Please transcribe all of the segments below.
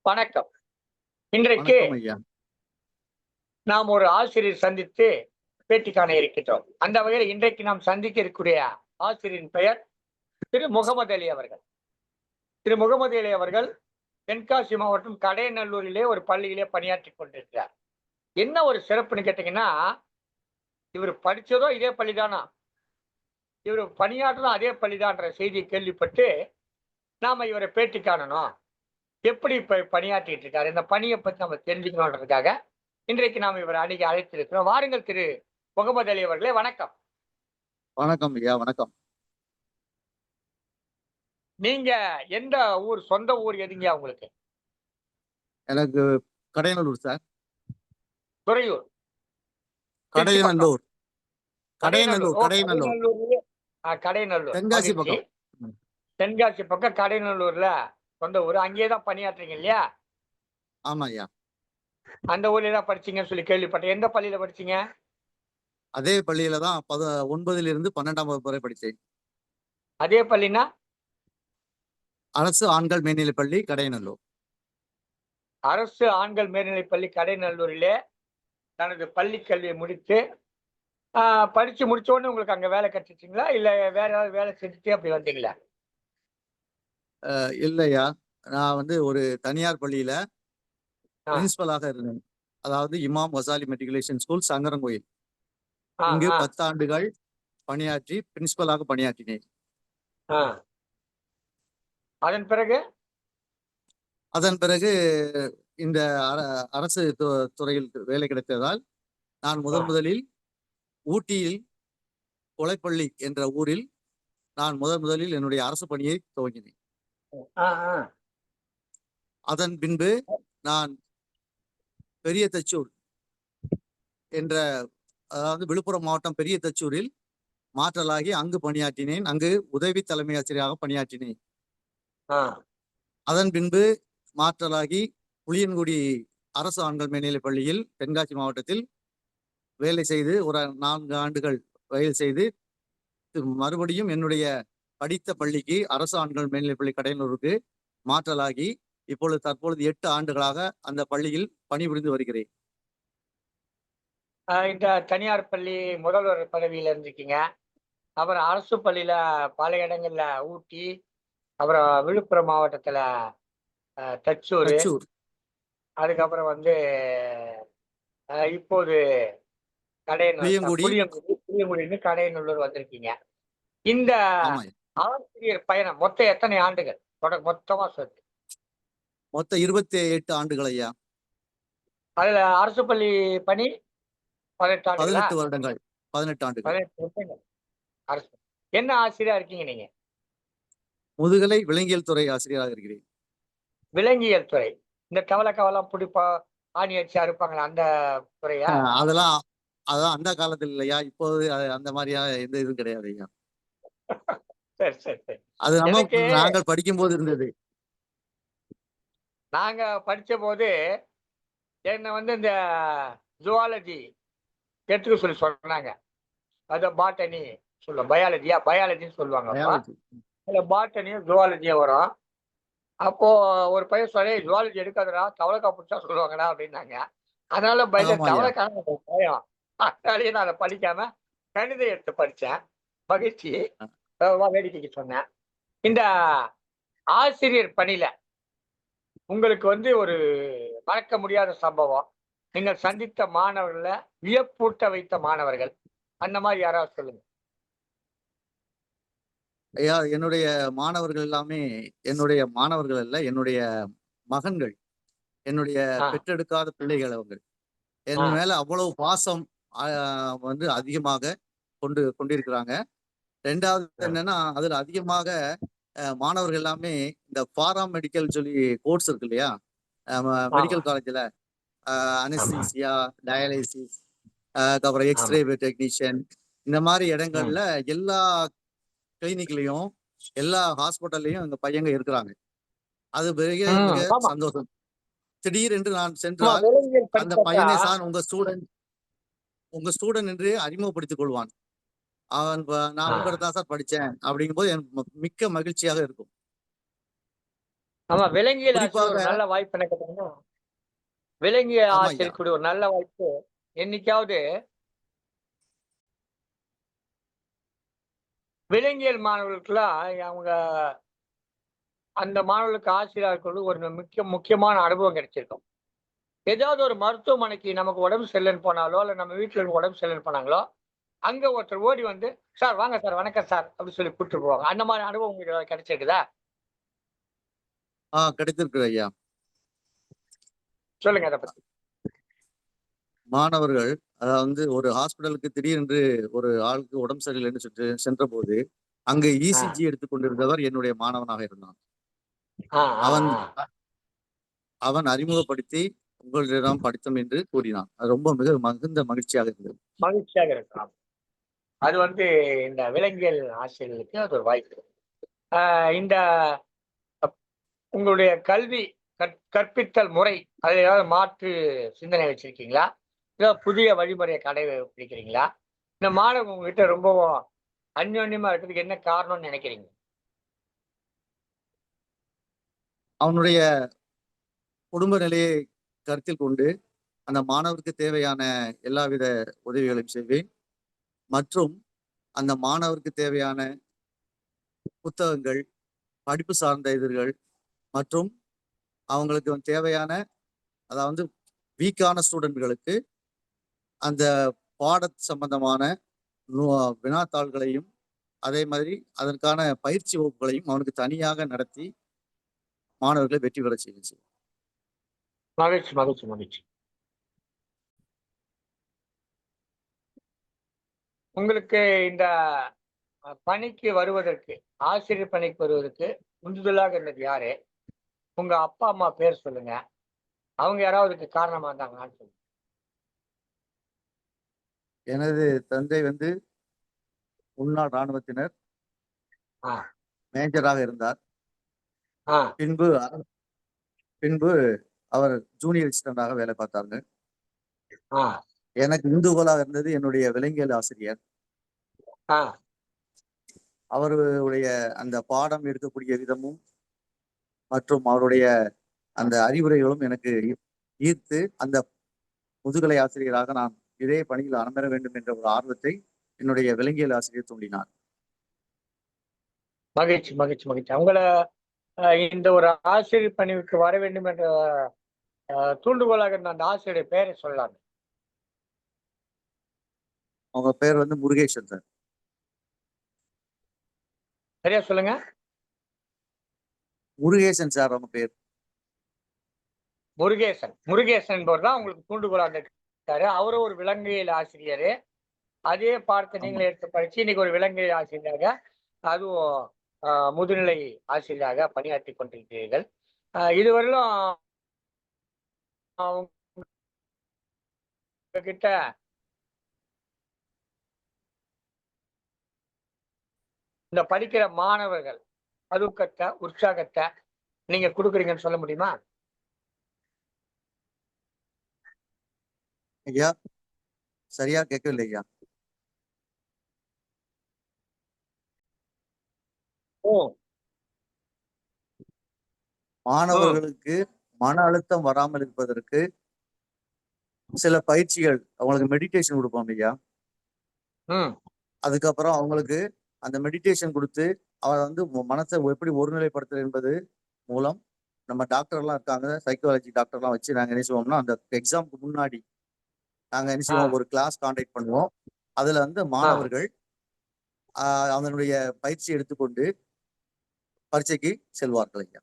வணக்கம். இன்றைக்கு வணக்கம் ஐயா. நாம் ஒரு ஆசிரியர் சந்தித்து பேட்டி காண இருக்கின்றோம். அந்த வகையில் இன்றைக்கு நாம் சந்திக்க இருக்கக்கூடிய ஆசிரியரின் பெயர் திரு முகமது அலி அவர்கள். திரு முகமது அலி அவர்கள் தென்காசி மாவட்டம் கடையநல்லூரிலே ஒரு பள்ளியிலே பணியாற்றிக் கொண்டிருக்கிறார். என்ன ஒரு சிறப்புன்னு கேட்டீங்கன்னா, இவர் படிச்சதோ இதே பள்ளிதானா, இவர் பணியாற்றதும் அதே பள்ளிதான்ற செய்தியை கேள்விப்பட்டு நாம இவரை பேட்டி காணணும். எப்படி இப்ப பணியாற்றிட்டு இருக்காரு, இந்த பணியை பத்தி நம்ம தெரிஞ்சுக்கணுன்றதுக்காக இன்றைக்கு நாம் இவரை அணுகி அழைத்திருக்கிறோம். வாருங்கள் திரு முகமது அலி அவர்களே, வணக்கம். வணக்கம் ஐயா. வணக்கம். நீங்க எந்த ஊர், சொந்த ஊர் எதுங்க உங்களுக்கு? எனக்கு கடையநல்லூர் சார். துறையூர், திருச்சி பக்கம். கடையநல்லூர். கடையநல்லூர். கடையநல்லூர். கடையநல்லூர்லயே கடையநல்லூர் தென்காசி மகிழ்ச்சி. பக்கம். தென்காசி பக்கம் கடையநல்லூர்ல சொந்த ஊர். அங்கேயே தான் பணியாற்றீங்க இல்லையா? ஆமா ஐயா. அந்த ஊர்ல தான் படிச்சீங்கன்னு சொல்லி கேள்விப்பட்டேன். எந்த பள்ளியில படிச்சீங்க? அதே பள்ளியில தான் 9லிருந்து 12ஆம் வகுப்பு வரை படித்தேன். அதே பள்ளினா? அரசு ஆண்கள் மேல்நிலைப் பள்ளி கடையநல்லூர். அரசு ஆண்கள் மேல்நிலைப் பள்ளி கடையநல்லூரிலே தனது பள்ளி கல்வியை முடித்து படிச்சு முடிச்ச உடனே உங்களுக்கு அங்க வேலை கிடைச்சிச்சுங்களா, இல்ல வேற ஏதாவது வேலை செஞ்சுட்டு அப்படி வந்தீங்களா? இல்லையா, நான் ஒரு தனியார் பள்ளியில ஆ, பிரின்சிபலாக இருந்தேன். அதாவது இமாம் கசாலி மெட்ரிகுலேஷன் ஸ்கூல், சங்கரன்கோயில். ஆ, இங்கு ஆ, 10 ஆண்டுகள் பணியாற்றி பிரின்சிபலாக பணியாற்றினேன். ஆ. அதன் பிறகு அதன் பிறகு இந்த அரசு துறையில் வேலை கிடைத்ததால் நான் முதலில் ஊட்டியில் கொலைப்பள்ளி என்ற ஊரில் நான் முதலில் என்னுடைய அரசு பணியை துவங்கினேன். ஆ, ஆ. அதன் பின்பு நான் பெரிய தச்சூர் என்ற, அதாவது விழுப்புரம் மாவட்டம் பெரிய தச்சூரில் மாற்றலாகி அங்கு பணியாற்றினேன். அங்கு உதவி தலைமை ஆசிரியராக பணியாற்றினேன். ஆ. அதன் பின்பு மாற்றலாகி புளியன்குடி அரசு ஆண்கள் மேல்நிலைப் பள்ளியில் தென்காசி மாவட்டத்தில் வேலை செய்து ஒரு 4 ஆண்டுகள் வேலை செய்து மறுபடியும் என்னுடைய படித்த பள்ளிக்கு, அரசு ஆண்கள் மேல்நிலைப்பள்ளி கடையனூருக்கு மாற்றலாகி தற்பொழுது 8 ஆண்டுகளாக அந்த பள்ளியில் பணிபுரிந்து வருகிறேன். இந்த தனியார் பள்ளி முதல்வர் பதவியில இருந்திருக்கீங்க. அப்புறம் அரசு பள்ளியில பல இடங்கள்ல ஊட்டி, அப்புறம் விழுப்புரம் மாவட்டத்துல தச்சூர், தச்சூர். அதுக்கப்புறம் இப்போது புளியங்குடி. புளியங்குடின்னு கடையநல்லூர் வந்திருக்கீங்க. இந்த ஆமா, ஆசிரியர் பயணம் மொத்தம் எத்தனை ஆண்டுகள்? மொத்தமா சொல்லு. மொத்தம் 28 ஆண்டுகள் ஐயா. அதுல அரசு பள்ளி பணி 18 ஆண்டுகளா? 18 வருடங்கள். 18 ஆண்டுகள். 18 வருடங்கள் அரசு. என்ன ஆசிரியரா இருக்கீங்க நீங்க? முதுகலை விலங்கியல் துறை ஆசிரியராக இருக்கிறேன். விலங்கியல் துறை. இந்த கவலம் பிடிப்பா, ஆணி அடிச்சு அறுப்பாங்களா அந்த துறையா? அதெல்லாம் அதான் அந்த காலத்தில் இல்லையா, இப்போது அந்த மாதிரியா எந்த இதுவும் கிடையாது ஐயா. சரி, சரி, சரி. அது எனக்கு நாங்கள் படிக்கும் போது இருந்தது. நாங்க படிச்சபோது என்ன இந்த ஜூவாலஜி எடுத்துக்க சொல்லி சொன்னாங்க. அது பாட்டனி சொல்லுவோம். பயாலஜின்னு சொல்லுவாங்க அப்ப. பயாலஜி. அதுல பாட்டனியும் ஜூவாலஜியும் வரும். அப்போ ஒரு பையன் சொல்லி, ஜுவாலஜி எடுக்காதடா, தவளக்கா புடிச்சா சொல்லுவாங்கடா அப்படின்னாங்க. அதனால ஆமா ஐயா. தவளைக்கான பயம். அதனாலயே நான் அதை படிக்காம கணிதம் எடுத்து படிச்சேன். மகிழ்ச்சி. வேடிக்கைக்கு சொன்னேன். இந்த ஆசிரியர் பணியில உங்களுக்கு ஒரு மறக்க முடியாத சம்பவம், நீங்கள் சந்தித்த மாணவர்கள வியப்பூட்ட வைத்த மாணவர்கள், அந்த மாதிரி யாராவது சொல்லுங்க. ஐயா, என்னுடைய மாணவர்கள் எல்லாமே என்னுடைய மாணவர்கள் அல்ல, என்னுடைய மகன்கள், என்னுடைய ஆ, பெற்றெடுக்காத பிள்ளைகள். அவங்க ஆ, என் மேல அவ்வளவு பாசம் அதிகமாக கொண்டிருக்கிறாங்க. 2வது ஆ. என்னன்னா, அதுல அதிகமாக மாணவர்கள் எல்லாமே இந்த பாராமெடிக்கல் சொல்லி கோர்ஸ் இருக்கு இல்லையா, ஆமா, மெடிக்கல் காலேஜ்ல ஆமா, அனஸ்தீசியா, டயாலிசிஸ், அப்புறம் ஆமா. எக்ஸ்ரே டெக்னீஷியன், இந்த மாதிரி ம். இடங்கள்ல எல்லா கிளினிக்லயும் எல்லா ஹாஸ்பிட்டல்லையும் இந்த பையங்க இருக்கிறாங்க. அது மிக மிக ஆமா. சந்தோஷம். திடீரென்று நான் ஆமா, சென்றால் விலங்கியல் அந்த படிச்சாக்கா பையனை சார் உங்க ஸ்டூடெண்ட் என்று அறிமுகப்படுத்திக் கொள்வான். நான் ஆ. உங்கள்கிட்ட தான் சார் படிச்சேன் அப்படிங்கும்போது எனக்கு மிக்க மகிழ்ச்சியாக இருக்கும். ஆமா, விலங்கியல் ஆசிரியர் குறிப்பாக ஒரு நல்ல வாய்ப்பு என்ன கேட்டீங்கன்னா, விலங்கியல் ஆமா ஐயா. ஆசிரியர் ஒரு நல்ல வாய்ப்பு. என்னைக்காவது விலங்கியல் மாணவர்களுக்கெல்லாம் அவங்க அந்த மாணவர்களுக்கு ஆசிரியரா இருக்கிறது ஒரு முக்கியமான அனுபவம் கிடைச்சிருக்கும். ஏதாவது ஒரு மருத்துவமனைக்கு நமக்கு உடம்பு சரியில்லைன்னு போனாலோ, இல்ல நம்ம வீட்ல இருக்க உடம்பு சரியில்லைன்னு போனாங்களோ, அங்க ஒருத்தர் ஓடி வந்து, "சார் வாங்க சார், வணக்கம் சார்" அப்படி சொல்லி கூட்டிட்டு போவாங்க. அந்த மாரி அனுபவம் உங்களுக்கு ஏதாவது கிடைச்சிருக்குதா? கிடைத்திருக்கு ஐயா. சொல்லுங்க அத பத்தி. மாணவர்கள் அதாவது ஒரு ஹாஸ்பிட்டலுக்கு திடீரென்று ஒரு ஆளுக்கு உடம்பு சரியில்லைன்னு சொல்லிட்டு சென்றபோது, அங்கு ஆ, இசிஜி எடுத்துக் கொண்டிருந்தவர் என்னுடைய மாணவனாக இருந்தான். ஆ, ஆ, அவன் ஆ. அவன் அறிமுகப்படுத்தி உங்களிடம் படித்தோம் என்று கூறினான். அது ரொம்ப மிகுந்த மகிழ்ச்சியாக இருந்தது. மகிழ்ச்சியாக இருக்கலாம். அது வந்து இந்த விலங்கியல் ஆசிரியர்களுக்கு அது ஒரு வாய்ப்பு. ஆ, இந்த உங்களுடைய கல்வி கற்பித்தல் முறை, அதுல ஏதாவது மாற்று சிந்தனை வச்சிருக்கீங்களா? இல்ல புதிய வழிமுறைய கடைபிடிக்கிறீங்களா? இந்த மாணவன் உங்ககிட்ட ரொம்பவும் அந்யோன்யமா இருக்கிறதுக்கு என்ன காரணம்னு நினைக்கிறீங்க? அவனுடைய குடும்ப நிலையை கருத்தில் கொண்டு அந்த மாணவருக்கு தேவையான எல்லாவித உதவிகளையும் செய்வேன். மற்றும் அந்த மாணவருக்கு தேவையான புத்தகங்கள், படிப்பு சார்ந்த இதழ்கள் மற்றும் அவங்களுக்கு தேவையான அதாவது வீக்கான ஸ்டூடெண்ட்களுக்கு அந்த பாட சம்பந்தமான வினாத்தாள்களையும் அதே மாதிரி அதற்கான பயிற்சி வகுப்புகளையும் அவனுக்கு தனியாக நடத்தி மாணவர்களை வெற்றி பெற செய்யும். மகிழ்ச்சி, மகிழ்ச்சி, மகிழ்ச்சி. உங்களுக்கு இந்த பணிக்கு வருவதற்கு, ஆசிரியர் பணிக்கு வருவதற்கு உந்துதலாக இருந்தது யாரு? உங்க அப்பா, அம்மா பேர் சொல்லுங்க. அவங்க யாராவது இதுக்கு காரணமா இருந்தாங்களான்னு சொல்லுங்க. எனது தந்தை முன்னாள் இராணுவத்தினர் ஆ, மேஜராக இருந்தார். ஆ, பின்பு பின்பு அவர் ஜூனியர் அசிஸ்டண்டாக வேலை பார்த்தாங்க. ஆ, எனக்கு உந்துகோலாக இருந்தது என்னுடைய விலங்கியல் ஆசிரியர். ஆ. அவருடைய அந்த பாடம் எடுக்கக்கூடிய விதமும் மற்றும் அவருடைய அந்த அறிவுரைகளும் எனக்கு ஈர்த்து அந்த முதுகலை ஆசிரியராக நான் இதே பணியில் அமர வேண்டும் என்ற ஒரு ஆர்வத்தை என்னுடைய விலங்கியல் ஆசிரியர் தூண்டினார். மகிழ்ச்சி, மகிழ்ச்சி, மகிழ்ச்சி. உங்கள இந்த ஒரு ஆசிரியர் பணிக்கு வர வேண்டும் என்ற தூண்டுகோலாக இருந்த அந்த ஆசிரியருடைய பெயரை சொல்லலாமே. அவங்க பேர் முருகேசன் சார். சரியா சொல்லுங்க. முருகேசன் சார் அவங்க பேர். முருகேசன். முருகேசன் என்பவர் தான் உங்களுக்கு தூண்டுகோலா இருந்திருக்காரு. அவரும் ஒரு விலங்கியல் ஆசிரியரு. அதே பாடத்தை ஆமா. நீங்களும் எடுத்து படிச்சு, இன்னைக்கு ஒரு விலங்கியல் ஆசிரியராக, அதுவும் முதுநிலை ஆசிரியராக பணியாற்றிக் கொண்டிருக்கிறீர்கள். இதுவரையிலும் உங்ககிட்ட இந்த படிக்கிற மாணவர்கள் ஊக்கத்த, உற்சாகத்த நீங்க குடுக்குறீங்கன்னு சொல்ல முடியுமா? ஐயா சரியா கேட்கவில்லை ஐயா. ஓ! ம், மாணவர்களுக்கு மன அழுத்தம் வராமல் இருப்பதற்கு சில பயிற்சிகள் அவங்களுக்கு மெடிடேஷன் கொடுப்போம் ஐயா. ம். அதுக்கப்புறம் அவங்களுக்கு அந்த மெடிடேஷன் கொடுத்து அவர் மனசை எப்படி ஒருநிலைப்படுத்துறது என்பது மூலம் நம்ம டாக்டர் எல்லாம் இருக்காங்க, சைக்காலஜி டாக்டர் எல்லாம் வச்சு நாங்க என்ன செய்வோம்னா அந்த எக்ஸாமுக்கு முன்னாடி நாங்க என்ன ஆ, செய்வோம், ஒரு கிளாஸ் கான்டாக்ட் பண்ணுவோம். அதுல ஆ. மாணவர்கள் அதனுடைய பயிற்சி எடுத்துக்கொண்டு பரீட்சைக்கு செல்வார்கள் ஐயா.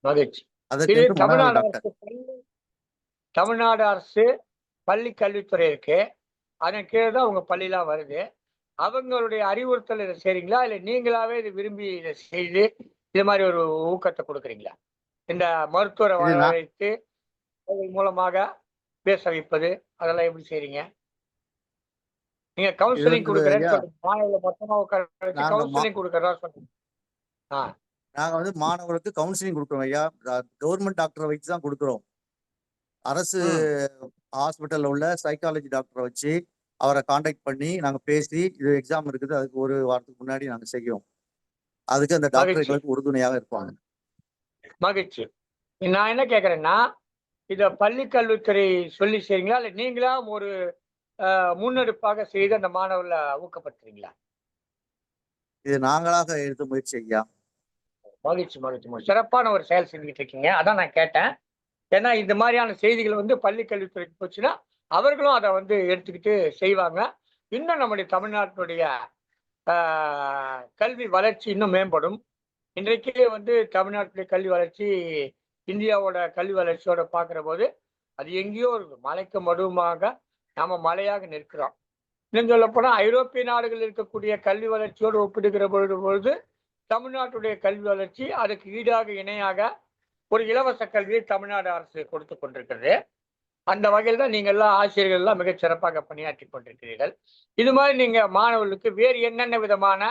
மகிழ்ச்சி. இது அதற்கென்று மாணவர் டாக்டர். தமிழ்நாடு அரசு பள்ளி கல்வித்துறை இருக்கு. அதன் கீழ தான் உங்க பள்ளிலாம் வருது. அவங்களுடைய அறிவுறுத்தல் இத செய்றீங்களா? இல்ல நீங்களாவே இத விரும்பி இத செய்து, இது மாரி ஒரு ஊக்கத்த குடுக்குறீங்களா? இந்த மருத்துவர இது நான் வரவழைத்து, அதன் மூலமாக பேச வைப்பது, அதெல்லாம் எப்படி செய்றீங்க? நீங்க இது கவுன்சிலிங் குடுக்குறேன்னு ஐயா சொல்றீங்க. மாணவர்கள மொத்தமா உட்கார வச்சு நாங்க கவுன்சிலிங் குடுக்கிறதா சொன்னீங்க. ஆ, நாங்க மாணவர்களுக்கு கவுன்சிலிங் கொடுக்குறோம் ஐயா. கவர்மெண்ட் டாக்டரை வச்சு தான் கொடுக்குறோம். அரசு ம். ஹாஸ்பிட்டல்ல உள்ள சைக்காலஜி டாக்டரை வச்சு அவரை காண்டாக்ட் பண்ணி நாங்க பேசி இது எக்ஸாம் இருக்குது, அதுக்கு ஒரு வாரத்துக்கு முன்னாடி நாங்க செய்யோம். அதுக்கு அந்த டாக்டர் மகிழ்ச்சி. எங்களுக்கு உறுதுணையாக இருப்பாங்க. மகிழ்ச்சி. நான் என்ன கேட்கிறேன்னா, இத பள்ளி கல்வித்துறை சொல்லி செய்றீங்களா? இல்ல நீங்களா ஒரு முன்னெடுப்பாக செய்து அந்த மாணவர்கள ஊக்கப்படுத்துறீங்களா? இது நாங்களாக எடுத்த முயற்சி ஐயா. மகிழ்ச்சி, மகிழ்ச்சி, மகிழ்ச்சி. சிறப்பான ஒரு செயல் செஞ்சுகிட்டு இருக்கீங்க. அதான் நான் கேட்டேன். ஏன்னா இந்த மாரியான செய்திகள் வந்து பள்ளி கல்வித்துறைக்கு போச்சுன்னா, அவர்களும் அத வந்து எடுத்துக்கிட்டு செய்வாங்க. இன்னும் நம்முடைய தமிழ்நாட்டினுடைய ஆ கல்வி வளர்ச்சி இன்னும் மேம்படும். இன்றைக்கே வந்து தமிழ்நாட்டுடைய கல்வி வளர்ச்சி, இந்தியாவோட கல்வி வளர்ச்சியோட பார்க்கிறபோது, அது எங்கேயோ இருக்கு. மலைக்கும் மடுவுமாக நாம மலையாக நிற்கிறோம். இன்னும் சொல்லப்போனா ஐரோப்பிய நாடுகளில் இருக்கக்கூடிய கல்வி வளர்ச்சியோடு ஒப்பிடுகிற பொழுது தமிழ்நாட்டுடைய கல்வி வளர்ச்சி அதுக்கு ஈடாக இணையாக ஒரு இலவச கல்வியை தமிழ்நாடு அரசு கொடுத்துக் கொண்டிருக்கிறது. அந்த வகையில் தான் நீங்க எல்லாம் ஆசிரியர்கள் எல்லாம் மிகச் சிறப்பாக பணியாற்றிக் கொண்டிருக்கிறீர்கள். இது மாதிரி நீங்க மாணவர்களுக்கு வேறு என்னென்ன விதமான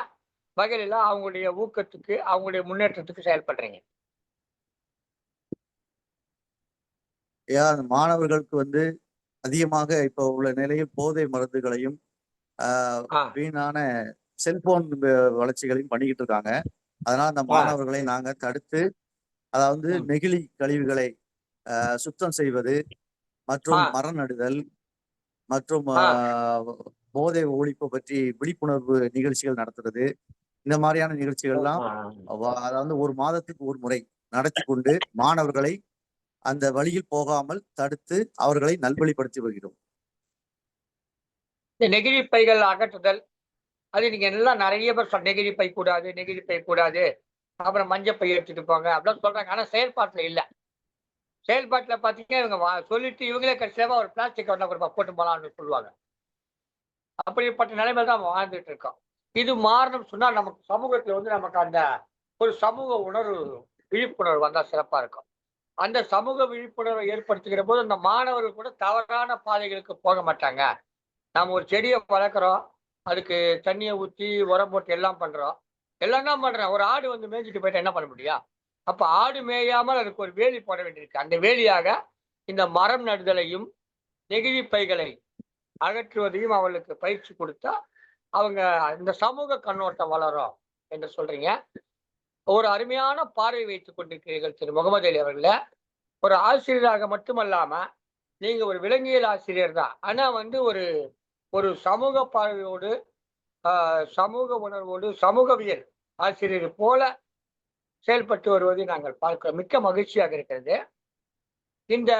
வகையில அவங்களுடைய ஊக்கத்துக்கு, அவங்களுடைய முன்னேற்றத்துக்கு செயல்படுறீங்க? ஐயா, அந்த மாணவர்களுக்கு வந்து அதிகமாக இப்போ உள்ள நிலையில் போதை மருந்துகளையும் ஆ, வீணான செல்போன் வளர்ச்சிகளையும் பண்ணிக்கிட்டு இருக்காங்க. அதனால அந்த ஆ, மாணவர்களை நாங்க தடுத்து, அதாவது ம், நெகிழி கழிவுகளை சுத்தம் செய்வது ஆ, மற்றும் மரம் நடுதல் மற்றும் ஆ, போதை ஒழிப்பு பற்றி விழிப்புணர்வு நிகழ்ச்சிகள் நடத்துறது. இந்த மாதிரியான நிகழ்ச்சிகள்லாம் ஆ. அதாவது ஒரு மாதத்துக்கு ஒரு முறை நடத்தி கொண்டு மாணவர்களை அந்த வழியில் போகாமல் தடுத்து அவர்களை நல்வழிப்படுத்தி வருகிறோம். இந்த நெகிழி பைகள் அகற்றுதல், அது நீங்க எல்லாம் நெறைய பேர் நெகிழி பை கூடாது, நெகிழி பை கூடாது. அப்புறம் மஞ்ச பை எடுத்துட்டு போங்க அப்படிலாம் சொல்றாங்க. ஆனா செயல்பாட்டுல இல்ல. செயல்பாட்டுல பார்த்தீங்கன்னா, இவங்க சொல்லிட்டு இவங்களே கடைசியா ஒரு பிளாஸ்டிக் கவர்ல போட்டு போலாம்னு சொல்லுவாங்க. அப்படிப்பட்ட நிலைமையில தான் நம்ம வாழ்ந்துட்டு இருக்கோம். இது மாறணும்னு சொன்னா நமக்கு சமூகத்துல வந்து நமக்கு அந்த ஒரு சமூக உணர்வு, விழிப்புணர்வு வந்தா சிறப்பா இருக்கும். அந்த சமூக விழிப்புணர்வை ஏற்படுத்துகிற போது அந்த மாணவர்கள் கூட தவறான பாதைகளுக்கு போக மாட்டாங்க. நாம ஒரு செடிய வளர்க்குறோம். அதுக்கு தண்ணிய ஊத்தி, உரம் போட்டு எல்லாம் பண்றோம். எல்லாம் தான் பண்றோம். ஒரு ஆடு வந்து மேய்ஞ்சுட்டு போயிட்டா என்ன பண்ண முடியும்? அப்ப ஆடு மேயாமல் அதுக்கு ஒரு வேலி போட வேண்டியிருக்கு. அந்த வேலியாக இந்த மரம் நடுதலையும், நெகிழி பைகளை அகற்றுவதையும் அவளுக்கு பயிற்சி கொடுத்தா, அவங்க இந்த சமூக கண்ணோட்டம் வளரும் என்று சொல்றீங்க. ஒரு அருமையான பார்வை வைத்துக் கொண்டிருக்கிறீர்கள் திரு முகமது அலி அவர்களே. ஒரு ஆசிரியராக மட்டுமல்லாம, நீங்க ஒரு விலங்கியல் ஆசிரியர் தான். ஆனா வந்து ஒரு ஒரு சமூக பார்வையோடு, சமூக உணர்வோடு, சமூகவியல் ஆசிரியர் போல செயல்பட்டு வருவதை நாங்கள் பார்க்கிறோம். மிக்க மகிழ்ச்சியாக இருக்கிறது. இந்த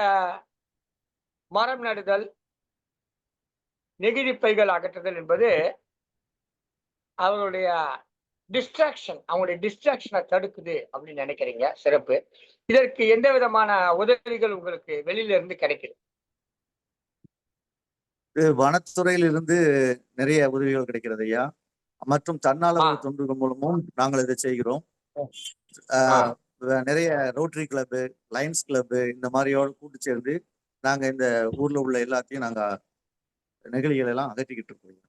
மரம் நடுதல், நெகிழி பைகள் அகற்றுதல் என்பது அவர்களுடைய அவங்களுடைய டிஸ்ட்ராக்ஷன தடுக்குது அப்படின்னு நினைக்கிறீங்க. சிறப்பு. இதற்கு எந்த விதமான உதவிகள் உங்களுக்கு வெளியில இருந்து கிடைக்குது? இது வனத்துறையிலிருந்து நிறைய உதவிகள் கிடைக்கிறது ஐயா. மற்றும் ஆ, தன்னார்வ தொண்டுகள் மூலமும் நாங்கள் இதை செய்கிறோம். ஆ. ஆஹ் நிறைய ரோட்டரி கிளப்பு, லயன்ஸ் கிளப்பு இந்த மாதிரியோட கூட்டு சேர்ந்து நாங்க இந்த ஊர்ல உள்ள எல்லாத்தையும் நாங்க நெகிழிகள் எல்லாம் அகற்றிக்கிட்டு இருக்கோம்.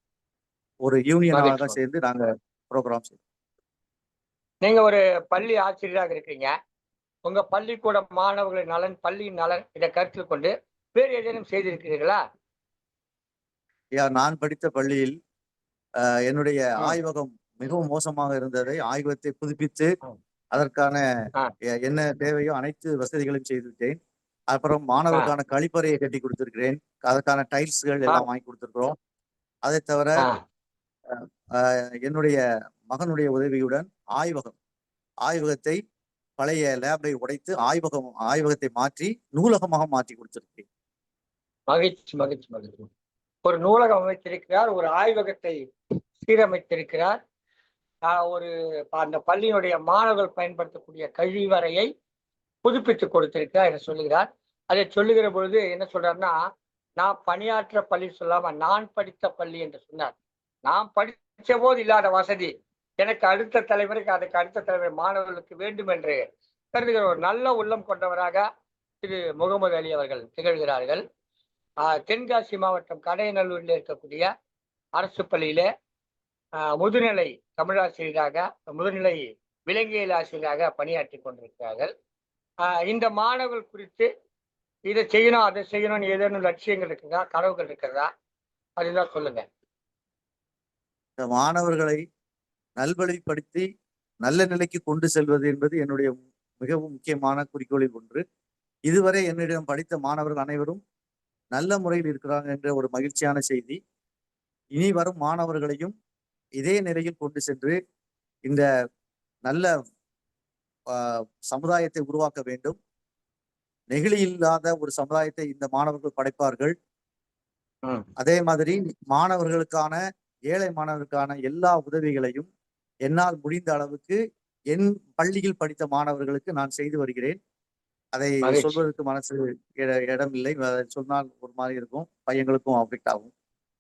ஒரு யூனியனாக மகிழ்ச்சி. சேர்ந்து நாங்க ப்ரோக்ராம் செய்றோம். நீங்க ஒரு பள்ளி ஆசிரியராக இருக்கீங்க. உங்க பள்ளிக்கூட மாணவர்களின் நலன், பள்ளியின் நலன் இத கருத்தில் கொண்டு வேறு ஏதேனும் செய்திருக்கிறீர்களா? ஐயா, நான் படித்த பள்ளியில் என்னுடைய ம். ஆய்வகம் மிகவும் மோசமாக இருந்ததை ஆய்வகத்தை புதுப்பித்து ம். அதற்கான ஆ, என்ன தேவையோ அனைத்து வசதிகளையும் செய்துவிட்டேன். அப்புறம் ஆ, மாணவருக்கான கழிப்பறையை கட்டி கொடுத்திருக்கிறேன். அதற்கான டைல்ஸ்கள் ஆ, எல்லாம் வாங்கி கொடுத்திருக்கிறோம். அதை தவிர ஆ. என்னுடைய மகனுடைய உதவியுடன் ஆய்வகம் ஆய்வகத்தை பழைய லேபை உடைத்து ஆய்வகத்தை மாற்றி நூலகமாக மாற்றி கொடுத்திருக்கிறேன். மகிழ்ச்சி, மகிழ்ச்சி, மகிழ்ச்சி. ஒரு நூலகம் அமைத்திருக்கிறார். ஒரு ஆய்வகத்தை சீரமைத்திருக்கிறார். ஒரு அந்த பள்ளியினுடைய மாணவர்கள் பயன்படுத்தக்கூடிய கழிவறையை புதுப்பித்து கொடுத்திருக்கிறார் என்று சொல்லுகிறார். அதை சொல்லுகிற பொழுது என்ன சொல்றாருன்னா, நான் பணியாற்ற பள்ளி சொல்லாம, நான் படித்த பள்ளி என்று சொன்னார். நான் படிச்ச போது இல்லாத வசதி, எனக்கு அடுத்த தலைமுறைக்கு, அதுக்கு அடுத்த தலைமுறை மாணவர்களுக்கு வேண்டும் என்று கருதுகிற ஒரு நல்ல உள்ளம் கொண்டவராக திரு முகமது அலி அவர்கள் திகழ்கிறார்கள். தென்காசி மாவட்டம் கடையநல்லூரில் இருக்கக்கூடிய அரசு பள்ளியிலே முதுநிலை தமிழாசிரியராக, முதுநிலை விலங்கியல் ஆசிரியராக பணியாற்றி கொண்டிருக்கிறார்கள். இந்த மாணவர்கள் குறித்து இதை செய்யணும், அதை செய்யணும்னு ஏதேனும் லட்சியங்கள் இருக்குதா? கனவுகள் இருக்கிறதா? அதுதான் சொல்லுங்க. இந்த மாணவர்களை நல்வழிப்படுத்தி நல்ல நிலைக்கு கொண்டு செல்வது என்பது என்னுடைய மிகவும் முக்கியமான குறிக்கோளில் ஒன்று. இதுவரை என்னிடம் படித்த மாணவர்கள் அனைவரும் நல்ல முறையில் இருக்கிறாங்க என்ற ஒரு மகிழ்ச்சியான செய்தி. இனி வரும் மாணவர்களையும் இதே நிலையில் கொண்டு சென்று இந்த நல்ல சமுதாயத்தை உருவாக்க வேண்டும். நெகிழி இல்லாத ஒரு சமுதாயத்தை இந்த மாணவர்கள் படைப்பார்கள். அதே மாதிரி மாணவர்களுக்கான, ஏழை மாணவர்களுக்கான எல்லா உதவிகளையும் என்னால் முடிந்த அளவுக்கு என் பள்ளியில் படித்த மாணவர்களுக்கு நான் செய்து வருகிறேன். அதை சொல்வதற்கு மனசு இடம் இல்லை. சொன்னால் ஒரு மாதிரி இருக்கும், பையங்களுக்கும் அஃபெக்ட் ஆகும்.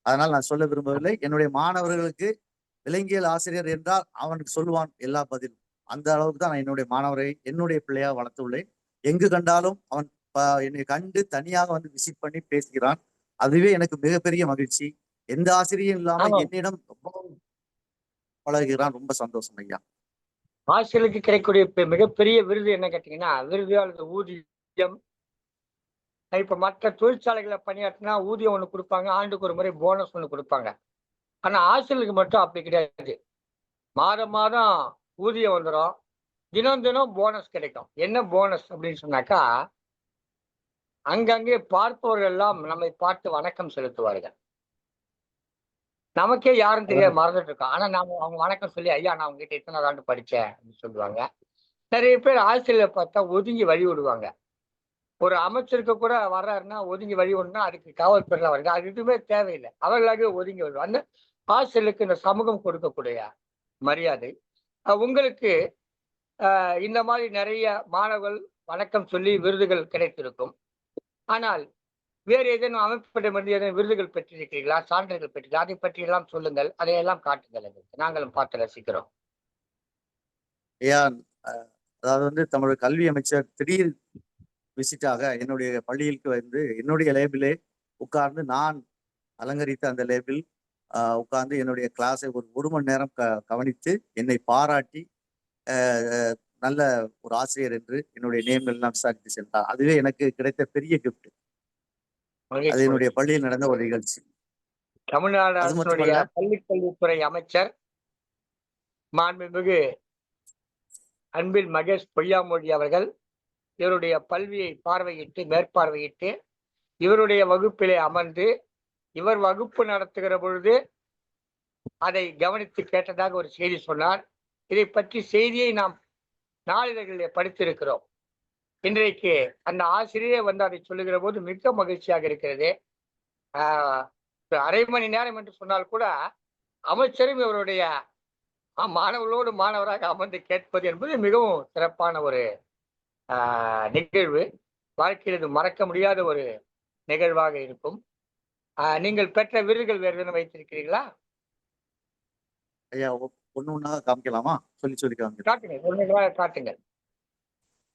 அதனால் நான் சொல்ல விரும்பவில்லை. என்னுடைய மாணவர்களுக்கு விலங்கியல் ஆசிரியர் என்றால் அவனுக்கு சொல்லுவான் எல்லா பதிலும். அந்த அளவுக்கு தான் நான் என்னுடைய மாணவரை என்னுடைய பிள்ளையா வளர்த்துள்ளேன். எங்கு கண்டாலும் அவன் என்னை கண்டு தனியாக வந்து விசிட் பண்ணி பேசுகிறான். அதுவே எனக்கு மிகப்பெரிய மகிழ்ச்சி. எந்த ஆசிரியரும் இல்லாம என்னிடம் பழகுகிறான். ரொம்ப சந்தோஷம் ஐயா. ஆசிரியருக்கு கிடைக்கக்கூடிய மிகப்பெரிய விருது என்ன கேட்டீங்கன்னா, விருது அல்லது ஊதியம். இப்ப மற்ற தொழிற்சாலைகளை பணியாற்றினா ஊதியம் ஒண்ணு கொடுப்பாங்க, ஆண்டுக்கு ஒரு முறை போனஸ் ஒண்ணு கொடுப்பாங்க. ஆனா ஆசிரியருக்கு மட்டும் அப்படி கிடையாது. மாதம் மாதம் ஊதியம் வந்துடும், தினம் தினம் போனஸ் கிடைக்கும். என்ன போனஸ் அப்படின்னு சொன்னாக்கா, அங்கங்கே பார்ப்பவர்கள் எல்லாம் நம்மை பார்த்து வணக்கம் செலுத்துவார்கள். நமக்கே யாரும் தெரியாது, மறந்துட்டு இருக்கோம். ஆனா நாம அவங்க வணக்கம் சொல்லி, ஐயா நான் உங்ககிட்ட இத்தனை ஆண்டு படிச்சேன் அப்படின்னு சொல்லுவாங்க. நிறைய பேர் ஆசிரியரை பார்த்தா ஒதுங்கி வழி விடுவாங்க. ஒரு அமைச்சருக்கு கூட வர்றாருன்னா ஒதுங்கி வழி விடணும்னா அதுக்கு காவல்துறை வருது. அது எதுவுமே தேவையில்லை, அவர்களாகவே ஒதுங்கி வருவாங்க. அந்த ஆசிரியருக்கு இந்த சமூகம் கொடுக்கக்கூடிய மரியாதை. உங்களுக்கு இந்த மாதிரி நிறைய மாணவர்கள் வணக்கம் சொல்லி விருதுகள் கிடைத்திருக்கும். ஆனால் வேறு ஏதேனும் அமைப்பிடமிருந்து ஏதேனும் விருதுகள் பெற்றிருக்கிறீர்களா, சான்றிதழ்கள் பெற்றீர்களா? அதை பற்றி எல்லாம் சொல்லுங்கள், அதையெல்லாம் காட்டுங்கள், நாங்களும் பார்த்து ரசிக்கிறோம். ஐயா, அதாவது வந்து தமிழக கல்வி அமைச்சர் திடீர் விசிட்டாக என்னுடைய பள்ளிக்கு வந்து என்னுடைய லேபிலே உட்கார்ந்து, நான் அலங்கரித்த அந்த லேபில் உட்கார்ந்து என்னுடைய கிளாஸை ஒரு மணி நேரம் கவனித்து என்னை பாராட்டி நல்ல ஒரு ஆசிரியர் என்று என்னுடைய நேம் எல்லாம் விசாரித்து சென்றார். அதுவே எனக்கு கிடைத்த பெரிய கிஃப்ட். அது என்னுடைய பள்ளியில் நடந்த ஒரு நிகழ்ச்சி. தமிழ்நாடு அரசுடைய பள்ளிக்கல்வித்துறை அமைச்சர் மாண்புமிகு அன்பில் மகேஷ் பொய்யாமொழி அவர்கள் இவருடைய பள்ளியை பார்வையிட்டு, மேற்பார்வையிட்டு, இவருடைய வகுப்பிலே அமர்ந்து இவர் வகுப்பு நடத்துகிற பொழுது அதை கவனித்து கேட்டதாக ஒரு செய்தி சொன்னார். இதை பற்றி செய்தியை நாம் நாளிதழ்களிலே படித்திருக்கிறோம். இன்றைக்கு அந்த ஆசிரியரே வந்து அதை சொல்லுகிற போது மிக மகிழ்ச்சியாக இருக்கிறது. அரை மணி நேரம் என்று சொன்னால் கூட அமைச்சரும் இவருடைய மாணவர்களோடு மாணவராக அமர்ந்து கேட்பது என்பது மிகவும் சிறப்பான ஒரு நிகழ்வு. வாழ்க்கையில் இது மறக்க முடியாத ஒரு நிகழ்வாக இருக்கும். நீங்கள் பெற்ற விருதுகள் வேறு எதுவும் வைத்திருக்கிறீர்களா? ஐயா, ஒண்ணு ஒண்ணாக காமிக்கலாமா? சொல்லி காட்டுங்க, ஒன்றுகளாக காட்டுங்கள்.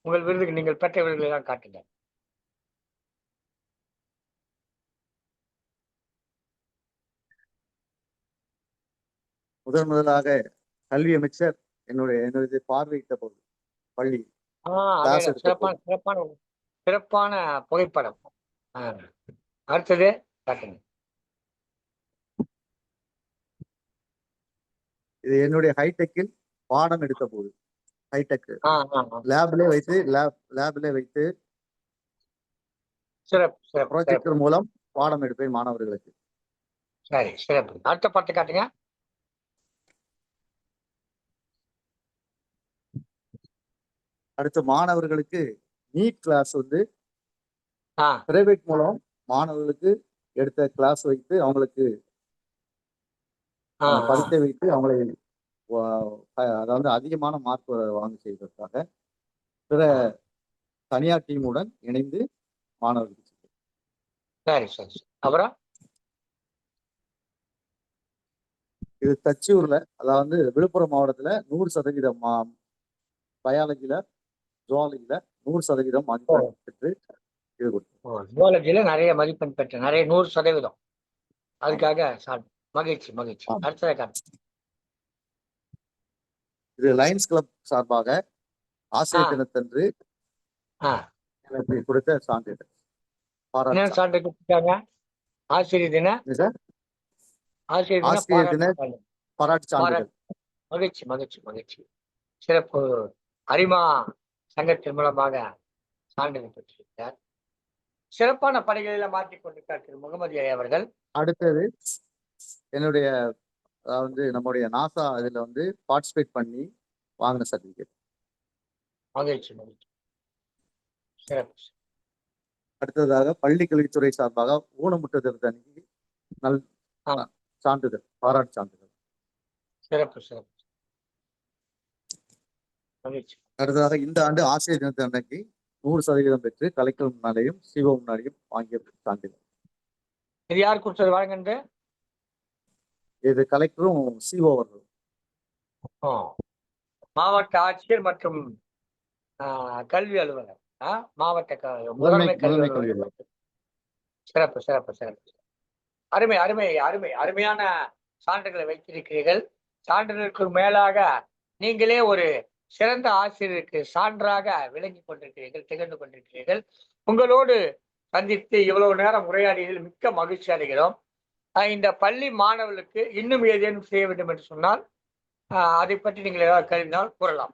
உங்கள் விருதுகள், நீங்கள் பெற்ற விருதுகளை எல்லாம் காட்டுங்கள். முதலாக கல்வி அமைச்சர் என்னுடைய பார்வையிட்ட போது பள்ளி சிறப்பான புகைப்படம். அடுத்தது காட்டுங்க. இது என்னுடைய ஹைடெக்கில் பாடம் எடுத்த போது, ஹைடெக் லேப்ல வைத்து ப்ராஜெக்டர் மூலம் பாடம் எடுப்பேன் மாணவர்களுக்கு. சரி, சிறப்பு. அடுத்த பாட்டு காட்டுங்க. அடுத்த மாணவர்களுக்கு நீட் கிளாஸ் வந்து பிரைவேட் மூலம் மாணவர்களுக்கு எடுத்த கிளாஸ் வைத்து அவங்களுக்கு படிக்க வைத்து அவங்களை அதாவது அதிகமான மார்க் வாங்க செய்வதற்காக பிற தனியார் டீமுடன் இணைந்து மாணவர்களுக்கு. சரி சரி. அப்புறம் இது தச்சியூர்ல, அதாவது விழுப்புரம் மாவட்டத்துல 100% பயாலஜில, ஜுவாலஜில 100% மதிப்பெண் பெற்று இது கொடுத்தோம். ஜுவாலஜில நிறைய மதிப்பெண் பெற்ற, நிறைய 100%. அதுக்காக மகிழ்ச்சி மகிழ்ச்சி. அடுத்ததை காட்டு. இது லயன்ஸ் கிளப் சார்பாக ஆசிரியர் தினத்தன்று எனக்கு கொடுத்த சான்றிதழ். சான்றிதழ் கொடுத்தாங்க. ஆசிரியர் தின பாராட்டு சான்றிதழ். மகிழ்ச்சி மகிழ்ச்சி மகிழ்ச்சி. சிறப்பு. அரிமா சங்கத்தின் மூலமாக சான்றிதழ் பெற்றிருக்கிறார். சிறப்பான பணிகளில மாற்றிக் கொண்டிருக்கார் திரு முகமது அலி அவர்கள். அடுத்தது என்னுடைய நம்முடைய நாசா இதுல பார்ட்டிசிபேட் பண்ணி வாங்கின சர்டிபிகேட். மகிழ்ச்சி மகிழ்ச்சி. சிறப்பு. அடுத்ததாக பள்ளி கல்வித்துறை சார்பாக ஊனமுற்றத்திற்கு அன்னைக்கு நல் சான்றிதழ், பாராட்டு சான்றிதழ். சிறப்பு சிறப்பு. மகிழ்ச்சி. அடுத்ததாக இந்த ஆண்டு ஆசிரியர் தினத்தை அன்னைக்கு 100% பெற்று கலெக்டர் முன்னாலேயும் சிஓ முன்னாலேயும் வாங்கிய சான்றிதழ். இது யார் கொடுத்தது வழங்க? இது கலெக்டரும் சிஓ அவர்களும். மாவட்ட ஆட்சியர் மற்றும் கல்வி அலுவலர், மாவட்ட முதன்மை கல்வி அலுவலர். சிறப்பு சிறப்பு சிறப்பு. அருமை அருமை அருமை. அருமையான சான்றுகளை வைத்திருக்கிறீர்கள். சான்றிதழுக்கு மேலாக நீங்களே ஒரு சிறந்த ஆசிரியருக்கு சான்றாக விளங்கி கொண்டிருக்கிறீர்கள், திகழ்ந்து கொண்டிருக்கிறீர்கள். உங்களோடு சந்தித்து இவ்வளவு நேரம் உரையாடியதில் மிக்க மகிழ்ச்சி அடைகிறோம். இந்த பள்ளி மாணவர்களுக்கு இன்னும் ஏதேனும் செய்ய வேண்டும் என்று சொன்னால் அதை பற்றி நீங்கள் ஏதாவது கருதினால் கூறலாம்.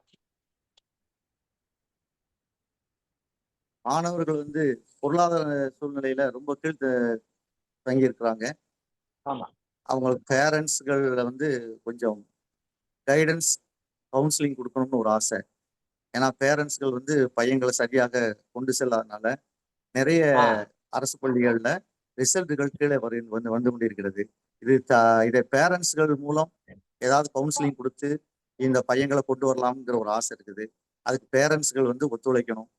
மாணவர்கள் பொருளாதார சூழ்நிலையில ரொம்ப கீழ் தங்கி இருக்கிறாங்க. ஆமா, அவங்களுக்கு பேரண்ட்ஸ்கள் கொஞ்சம் கைடன்ஸ், கவுன்சிலிங் கொடுக்கணும்னு ஒரு ஆசை. ஏன்னா பேரண்ட்ஸ்கள் பையன்களை சரியாக கொண்டு செல்லாதனால நிறைய அரசு பள்ளிகள்ல ரிசல்ட்டுகள் கீழே வந்து கொண்டிருக்கிறது. இதை பேரண்ட்ஸ்கள் மூலம் ஏதாவது கவுன்சிலிங் கொடுத்து இந்த பையன்களை கொண்டு வரலாம்ங்கிற ஒரு ஆசை இருக்குது. அதுக்கு பேரண்ட்ஸ்கள் ஒத்துழைக்கணும்.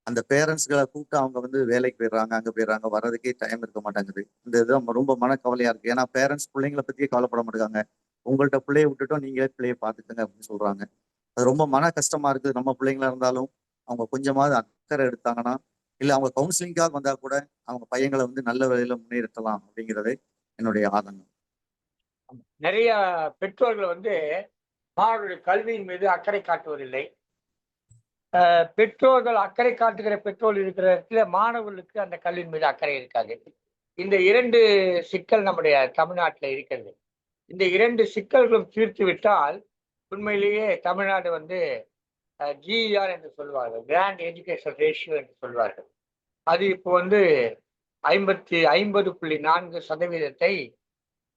அந்த பேரண்ட்ஸ்களை கூப்பிட்டு அவங்க வேலைக்கு போயிடுறாங்க, அங்கே போயிடுறாங்க, வர்றதுக்கே டைம் இருக்க மாட்டேங்குது. இந்த இதுதான் ரொம்ப மனக்கவலையா இருக்கு. ஏன்னா பேரண்ட்ஸ் பிள்ளைங்களை பத்தியே கவலைப்பட மாட்டாங்க. உங்கள்கிட்ட பிள்ளைய விட்டுட்டோம், நீங்களே பிள்ளைய பார்த்துக்கங்க அப்படின்னு சொல்றாங்க. அது ரொம்ப மன கஷ்டமா இருக்குது. நம்ம பிள்ளைங்களா இருந்தாலும் அவங்க கொஞ்சமாவது அக்கறை எடுத்தாங்கன்னா, இல்லை அவங்க கவுன்சிலிங்காக வந்தா கூட அவங்க பையங்களை நல்ல வழியில முன்னேற்றலாம் அப்படிங்கிறதே என்னுடைய ஆதங்கம். நிறைய பெற்றோர்கள் மாணவர்களுடைய கல்வியின் மீது அக்கறை காட்டுவதில்லை. பெற்றோர்கள் அக்கறை காட்டுகிற பெற்றோர் இருக்கிற இடத்துல மாணவர்களுக்கு அந்த கல்வியின் மீது அக்கறை இருக்காது. இந்த 2 சிக்கல் நம்முடைய தமிழ்நாட்டில் இருக்கிறது. இந்த 2 சிக்கல்களும் தீர்த்து விட்டால் உண்மையிலேயே தமிழ்நாடு GER என்று சொல்வார்கள், கிராண்ட் எஜுகேஷன் ரேஷியோ என்று சொல்வார்கள். அது இப்போ 50.4%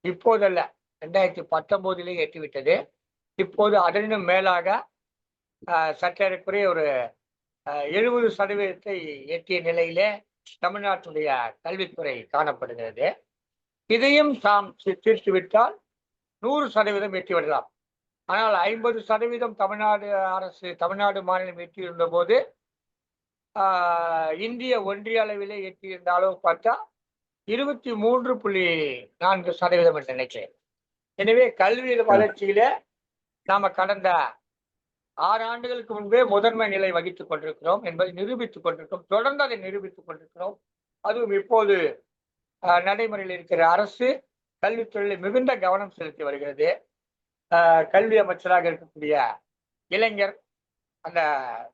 இப்போதல்ல, 2019 எட்டிவிட்டது. இப்போது அதனினும் மேலாக சற்றேறக்குறைய ஒரு 70% எட்டிய நிலையிலே தமிழ்நாட்டுடைய கல்வித்துறை காணப்படுகிறது. இதையும் நாம் தீர்த்துவிட்டால் 100% எட்டிவிடலாம். ஆனால் 50% தமிழ்நாடு அரசு, தமிழ்நாடு மாநிலம் எட்டியிருந்த போது இந்திய ஒன்றிய அளவிலே எட்டியிருந்த அளவு பார்த்தா 23.4% என்று நினைக்கிறேன். எனவே கல்வி வளர்ச்சியில நாம கடந்த 6 ஆண்டுகளுக்கு முன்பே முதன்மை நிலை வகித்துக் கொண்டிருக்கிறோம் என்பதை நிரூபித்துக் கொண்டிருக்கிறோம். தொடர்ந்து அதை நிரூபித்துக் கொண்டிருக்கிறோம். அதுவும் இப்போது நடைமுறையில் இருக்கிற அரசு கல்வித்துறையில் மிகுந்த கவனம் செலுத்தி வருகிறது. கல்வி அமைச்சராக இருக்கக்கூடிய இளைஞர் அந்த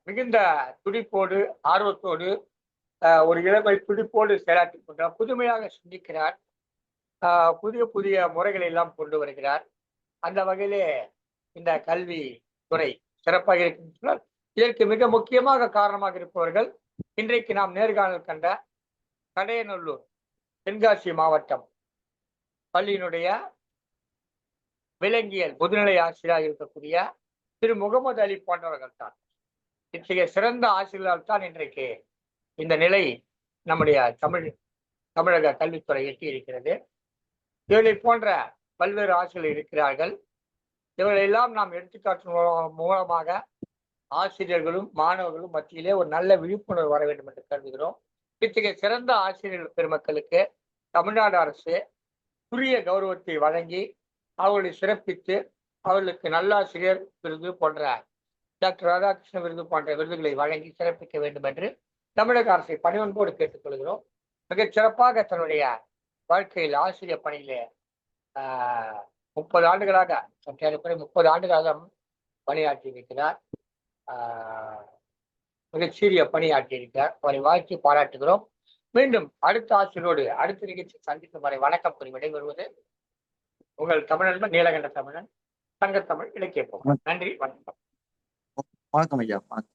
மிகுந்த துடிப்போடு, ஆர்வத்தோடு, ஒரு இளமை துடிப்போடு செயலாற்றிக் கொண்டார். புதுமையாக சிந்திக்கிறார். புதிய புதிய முறைகளை எல்லாம் கொண்டு வருகிறார். அந்த வகையிலே இந்த கல்வி துறை சிறப்பாக இருக்குன்னு சொன்னால் இதற்கு மிக முக்கியமாக காரணமாக இருப்பவர்கள் இன்றைக்கு நாம் நேர்காணல் கண்ட கடையநல்லூர் தென்காசி மாவட்டம் பள்ளியினுடைய விலங்கியல் முதுநிலை ஆசிரியராக இருக்கக்கூடிய திரு முகமது அலி போன்றவர்கள் தான். இத்தகைய சிறந்த ஆசிரியர்களால் தான் இன்றைக்கு இந்த நிலை நம்முடைய தமிழக கல்வித்துறை எட்டி இருக்கிறது. இவர்களை போன்ற பல்வேறு ஆசிரியர்கள் இருக்கிறார்கள். இவர்களெல்லாம் நாம் எடுத்துக்காட்டு மூலமாக ஆசிரியர்களும் மாணவர்களும் மத்தியிலே ஒரு நல்ல விழிப்புணர்வு வர வேண்டும் என்று கருதுகிறோம். இத்தகைய சிறந்த ஆசிரியர்கள் பெருமக்களுக்கு தமிழ்நாடு அரசு உரிய கௌரவத்தை வழங்கி அவர்களை சிறப்பித்து அவர்களுக்கு நல்லாசிரியர் விருது போன்ற டாக்டர் ராதாகிருஷ்ண விருது போன்ற விருதுகளை வழங்கி சிறப்பிக்க வேண்டும் என்று தமிழக அரசை பணிவன்போடு கேட்டுக்கொள்கிறோம். மிகச் சிறப்பாக தன்னுடைய வாழ்க்கையில் ஆசிரியர் பணியிலே 30 ஆண்டுகளாக 30 ஆண்டுகளாக பணியாற்றி இருக்கிறார். மிகச் சீரிய பணியாற்றி இருக்கிறார். அவரை வாழ்த்தி பாராட்டுகிறோம். மீண்டும் அடுத்த ஆசிரியரோடு அடுத்த நிகழ்ச்சி சந்திக்கும் வரை வணக்கம் கூறி விடைபெறுவது உங்கள் தமிழன் நீலகண்ட தமிழன், சங்கத்தமிழ் இலக்கிய போக்கு. நன்றி, வணக்கம். வணக்கம் ஐயா. வணக்கம்.